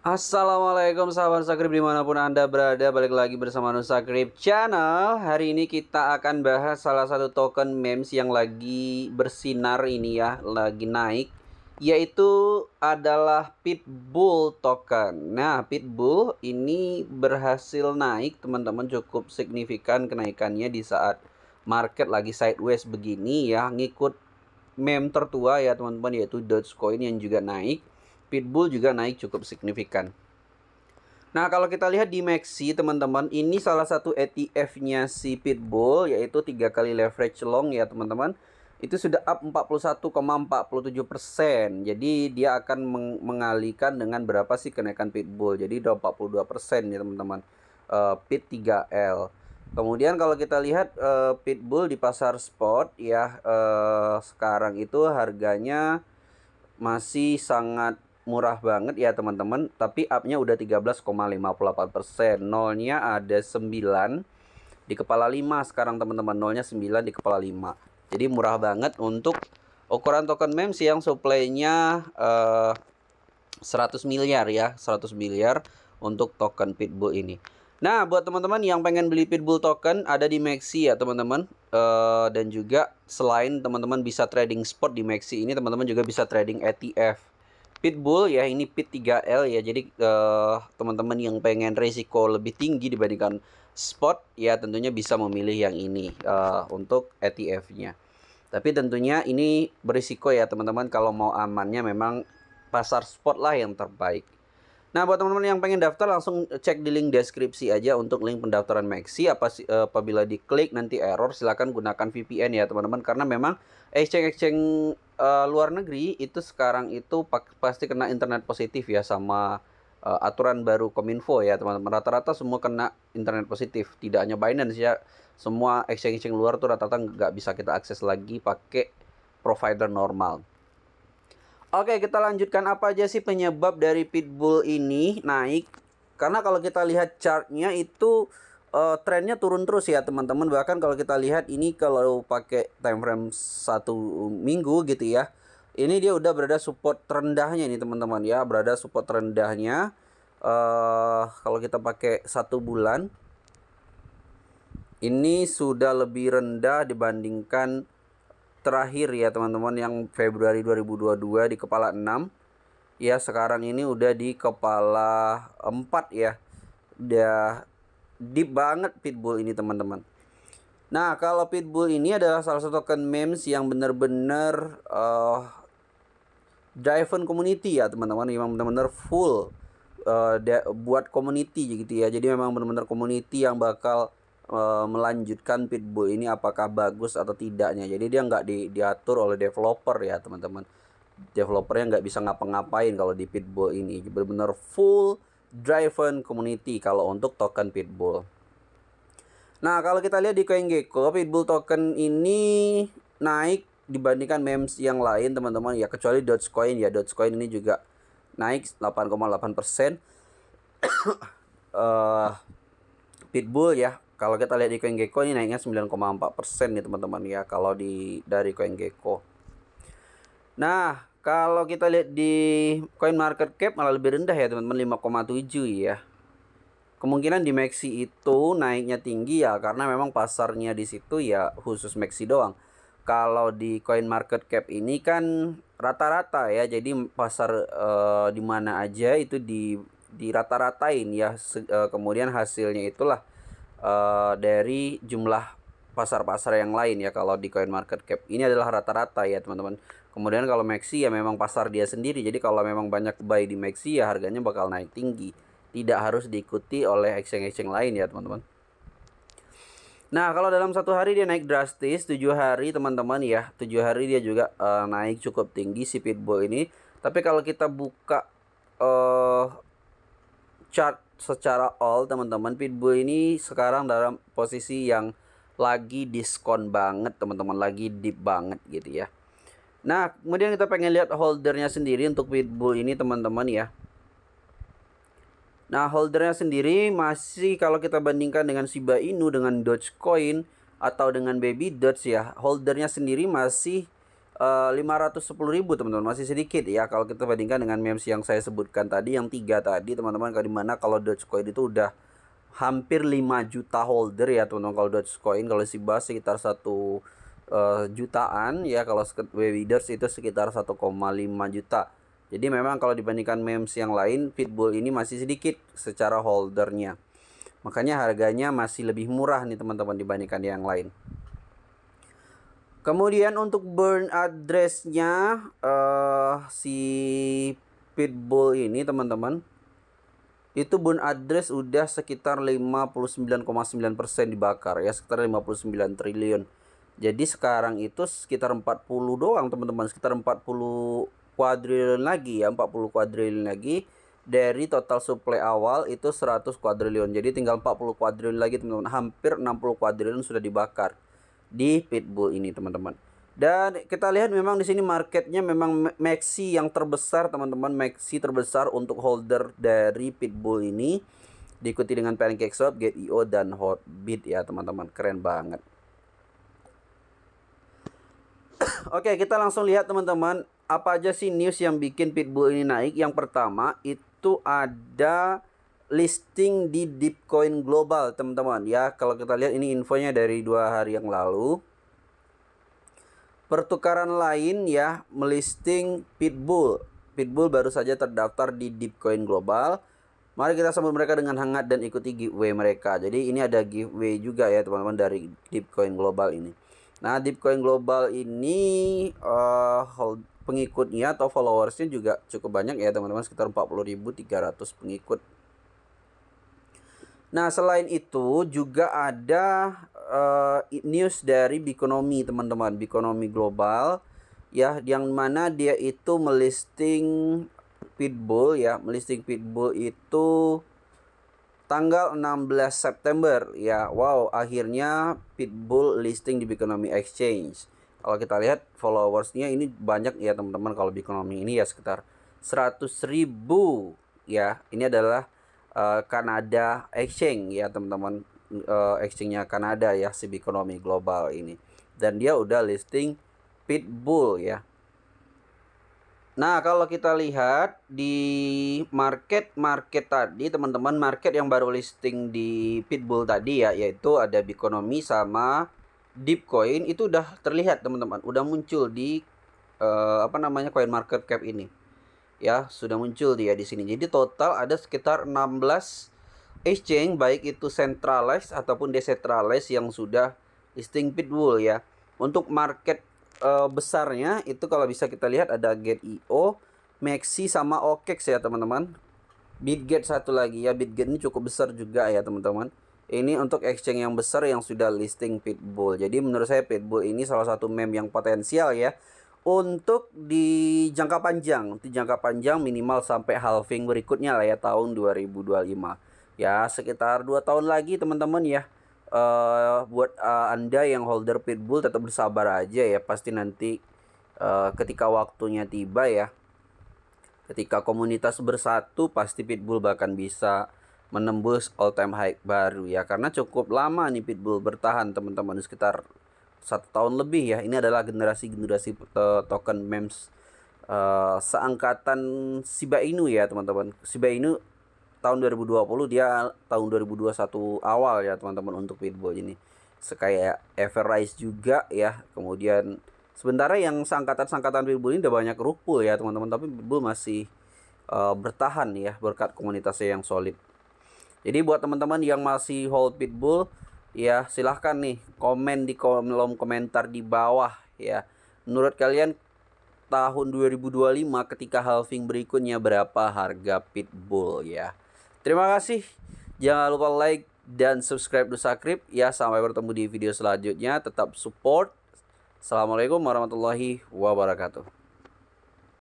Assalamualaikum sahabat Nusa Krip dimanapun Anda berada, balik lagi bersama Nusa Krip Channel. Hari ini kita akan bahas salah satu token memes yang lagi bersinar ini ya, lagi naik, yaitu adalah Pitbull token. Nah, Pitbull ini berhasil naik teman-teman, cukup signifikan kenaikannya di saat market lagi sideways begini ya, ngikut meme tertua ya teman-teman, yaitu Dogecoin yang juga naik. Pitbull juga naik cukup signifikan. Nah, kalau kita lihat di Maxi teman-teman, ini salah satu ETF-nya si Pitbull, yaitu 3 kali leverage long ya teman-teman. Itu sudah up 41,47%. Jadi dia akan mengalihkan dengan berapa sih kenaikan Pitbull. Jadi udah 42% ya teman-teman. Pit 3L. Kemudian kalau kita lihat Pitbull di pasar spot ya, sekarang itu harganya masih sangat murah banget ya teman-teman, tapi up-nya udah 13,58%. Nolnya ada 9 di kepala 5 sekarang teman-teman. Nolnya 9 di kepala 5. Jadi murah banget untuk ukuran token memes yang supply-nya 100 miliar ya, 100 miliar untuk token Pitbull ini. Nah, buat teman-teman yang pengen beli Pitbull token, ada di Maxi ya teman-teman. Dan juga selain teman-teman bisa trading spot di Maxi ini, teman-teman juga bisa trading ETF Pitbull ya. Ini Pit 3L ya. Jadi teman-teman yang pengen resiko lebih tinggi dibandingkan spot ya, tentunya bisa memilih yang ini untuk ETF-nya. Tapi tentunya ini berisiko ya teman-teman. Kalau mau amannya memang pasar spot lah yang terbaik. Nah, buat teman-teman yang pengen daftar, langsung cek di link deskripsi aja untuk link pendaftaran Maxi. Apabila diklik nanti error, silahkan gunakan VPN ya teman-teman. Karena memang exchange luar negeri itu sekarang itu pasti kena internet positif ya, sama aturan baru Kominfo ya teman-teman. Rata-rata semua kena internet positif. Tidak hanya Binance ya, semua exchange luar tuh rata-rata nggak bisa kita akses lagi pakai provider normal. Oke, kita lanjutkan. Apa aja sih penyebab dari Pitbull ini naik? Karena kalau kita lihat chartnya itu trennya turun terus ya teman-teman. Bahkan kalau kita lihat ini, kalau pakai time frame 1 minggu gitu ya, ini dia udah berada support terendahnya ini teman-teman ya, berada support terendahnya. Kalau kita pakai 1 bulan, ini sudah lebih rendah dibandingkan terakhir ya teman-teman, yang Februari 2022 di kepala 6 ya. Sekarang ini udah di kepala 4 ya. Udah deep banget Pitbull ini teman-teman. Nah, kalau Pitbull ini adalah salah satu token memes yang benar-benar driven community ya teman-teman. Memang benar-benar full buat community gitu ya. Jadi memang benar-benar community yang bakal melanjutkan Pitbull ini apakah bagus atau tidaknya. Jadi dia nggak diatur oleh developer ya teman-teman. Developernya nggak bisa ngapa-ngapain kalau di Pitbull ini. Benar-benar full driven community kalau untuk token Pitbull. Nah, kalau kita lihat di CoinGecko, Pitbull token ini naik dibandingkan memes yang lain teman-teman ya, kecuali Dogecoin ya. Dogecoin ini juga naik 8,8%. Pitbull ya, kalau kita lihat di CoinGecko ini naiknya 9,4% nih teman-teman ya, kalau dari CoinGecko. Nah, kalau kita lihat di CoinMarketCap malah lebih rendah ya teman-teman, 5,7 ya. Kemungkinan di Maxi itu naiknya tinggi ya, karena memang pasarnya di situ ya khusus Maxi doang. Kalau di CoinMarketCap ini kan rata-rata ya, jadi pasar di mana aja itu di rata-ratain ya. Kemudian hasilnya itulah dari jumlah pasar-pasar yang lain ya. Kalau di CoinMarketCap ini adalah rata-rata ya teman-teman. Kemudian kalau Maxi ya memang pasar dia sendiri. Jadi kalau memang banyak buy di Maxi ya harganya bakal naik tinggi. Tidak harus diikuti oleh exchange-exchange lain ya teman-teman. Nah, kalau dalam 1 hari dia naik drastis, 7 hari teman-teman ya. 7 hari dia juga naik cukup tinggi si Pitbull ini. Tapi kalau kita buka chart secara all teman-teman, Pitbull ini sekarang dalam posisi yang lagi diskon banget teman-teman, lagi deep banget gitu ya. Nah, kemudian kita pengen lihat holdernya sendiri untuk Pitbull ini teman-teman ya. Nah, holdernya sendiri masih, kalau kita bandingkan dengan Shiba Inu, dengan Dogecoin atau dengan Baby Doge ya, holdernya sendiri masih 510.000 teman-teman, masih sedikit ya kalau kita bandingkan dengan memes yang saya sebutkan tadi, yang 3 tadi teman-teman, dimana kalau Dogecoin itu udah hampir 5 juta holder ya teman-teman. Kalau Dogecoin, kalau Shiba sekitar 1 jutaan ya, kalau Webiders itu sekitar 1,5 juta. Jadi memang kalau dibandingkan memes yang lain, Pitbull ini masih sedikit secara holdernya, makanya harganya masih lebih murah nih teman-teman dibandingkan yang lain. Kemudian untuk burn address-nya si Pitbull ini teman-teman, itu burn address udah sekitar 59,9% dibakar ya, sekitar 59 triliun. Jadi sekarang itu sekitar 40 doang teman-teman, sekitar 40 kuadriliun lagi ya, 40 kuadriliun lagi dari total supply awal itu 100 kuadriliun. Jadi tinggal 40 kuadriliun lagi teman-teman, hampir 60 kuadriliun sudah dibakar di Pitbull ini teman-teman. Dan kita lihat memang di sini marketnya memang maxi yang terbesar teman-teman, maxi terbesar untuk holder dari Pitbull ini, diikuti dengan PancakeSwap, Gate.io dan Hotbit ya teman-teman. Keren banget. Oke, kita langsung lihat teman-teman, apa aja sih news yang bikin Pitbull ini naik. Yang pertama itu ada listing di Dipcoin Global teman-teman ya. Kalau kita lihat ini infonya dari 2 hari yang lalu. Pertukaran lain ya melisting Pitbull. Pitbull baru saja terdaftar di Dipcoin Global. Mari kita sambut mereka dengan hangat dan ikuti giveaway mereka. Jadi ini ada giveaway juga ya teman-teman dari Dipcoin Global ini. Nah, Dipcoin Global ini pengikutnya atau followersnya juga cukup banyak ya teman-teman, sekitar 40.300 pengikut. Nah, selain itu juga ada news dari Bikonomi teman-teman, Bikonomi Global ya, yang mana dia itu melisting Pitbull ya, melisting Pitbull itu tanggal 16 September ya. Wow, akhirnya Pitbull listing di Bikonomi Exchange. Kalau kita lihat followersnya ini banyak ya teman-teman, kalau Bikonomi ini ya sekitar 100.000 ya. Ini adalah Kanada Exchange ya teman-teman, exchange-nya Kanada ya si Bikonomi Global ini, dan dia udah listing Pitbull ya. Nah, kalau kita lihat di market tadi teman-teman, market yang baru listing di Pitbull tadi ya, yaitu ada Bikonomi sama Dipcoin, itu udah terlihat teman-teman, udah muncul di CoinMarketCap ini ya, sudah muncul dia di sini. Jadi total ada sekitar 16 exchange, baik itu centralized ataupun decentralized, yang sudah listing Pitbull ya. Untuk market besarnya itu kalau bisa kita lihat ada Gate.io, Maxi sama OKEX ya teman-teman. Bitget satu lagi ya, Bitget ini cukup besar juga ya teman-teman. Ini untuk exchange yang besar yang sudah listing Pitbull. Jadi menurut saya Pitbull ini salah satu meme yang potensial ya untuk di jangka panjang. Di jangka panjang minimal sampai halving berikutnya lah ya, tahun 2025 ya, sekitar 2 tahun lagi teman-teman ya. Buat Anda yang holder Pitbull tetap bersabar aja ya, pasti nanti ketika waktunya tiba ya, ketika komunitas bersatu, pasti Pitbull bahkan bisa menembus all time high baru ya, karena cukup lama nih Pitbull bertahan teman-teman, sekitar 1 tahun lebih ya. Ini adalah generasi token memes seangkatan Shiba Inu ya teman-teman. Shiba Inu tahun 2020, dia tahun 2021 awal ya teman-teman untuk Pitbull ini. Kayak Everrise juga ya. Kemudian sementara yang seangkatan Pitbull ini udah banyak rupul ya teman-teman, tapi Pitbull masih bertahan ya berkat komunitasnya yang solid. Jadi buat teman-teman yang masih hold Pitbull ya, silahkan nih komen di kolom komentar di bawah ya. Menurut kalian tahun 2025 ketika halving berikutnya berapa harga Pitbull ya. Terima kasih. Jangan lupa like dan subscribe Dusakrip ya. Sampai bertemu di video selanjutnya. Tetap support. Assalamualaikum warahmatullahi wabarakatuh.